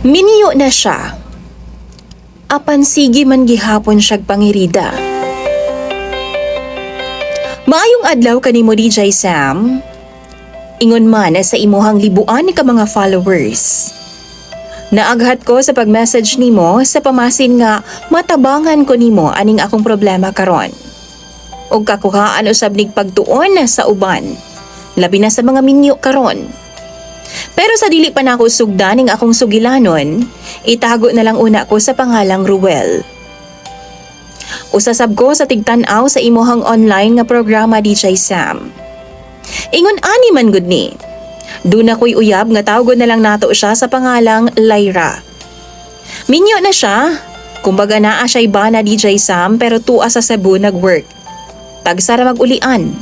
Miniyo na siya. Apan sige man gihapon siyag pangirida. Maayong adlaw kanimo DJ Sam. Ingon man sa imuhang libuan ka mga followers. Naaghat ko sa pag-message nimo sa pamasin nga matabangan ko nimo aning akong problema karon. Og kakuhaan usab nig pagtuon sa uban, labi na sa mga minyo karon. Pero sa dili pa nako sugdan ning akong sugilanon, itago na lang una ko sa pangalang Ruel. Usasab ko sa tigtan-aw sa imuhang online nga programa DJ Sam. Ingon ani man gud ni. Duna ko'y uyab nga tawgon na lang nato siya sa pangalang Lyra. Minyo na siya, kumbaga naa siya'y bana DJ Sam pero tua sa Cebu nag-work. Tagsara mag-ulian.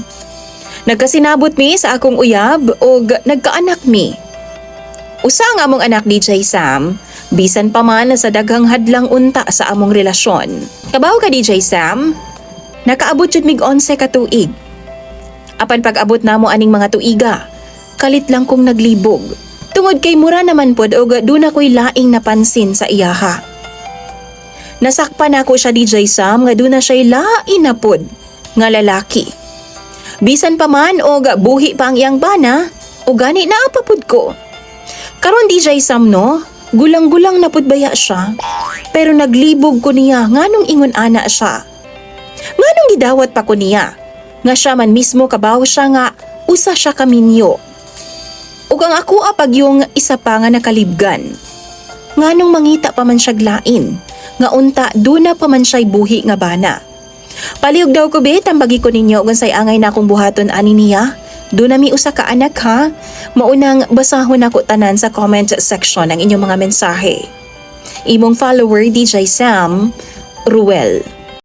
Nagkasinabot mi sa akong uyab o nagkaanak mi. Usa nga among anak DJ Sam, bisan pa man sa daghang hadlang unta sa among relasyon. Kabaw ka DJ Sam? Nakaabot jud mig 11 ka tuig. Apan pag-abot namo aning mga tuiga, kalit lang kong naglibog. Tungod kay mura naman pod og duna ko'y laing napansin sa iyaha. Nasakpan ako siya DJ Sam nga duna siya'y lain na pod nga lalaki. Bisan pa man og buhi pa ang iyang bana, o gani na apapod ko. Karon DJ Sam no, gulang-gulang na pod baya siya. Pero naglibog ko niya nganong ingon ana siya. Nganong gidawat pa ko niya, nga siya man mismo kabaw siya nga usa siya kaminyo. Ug ang ako apag yung isa pa nga nakalibgan. Nganong mangita pa man siya glain, nga unta duna pa man siya'y buhi nga bana. Paliog daw ko be, tambagi ko ninyo kung say angay na akong buhaton ani niya. Duna mi usa ka anak ha. Maunang basahon ako tanan sa comment section ang inyong mga mensahe. Imong follower DJ Sam, Ruel.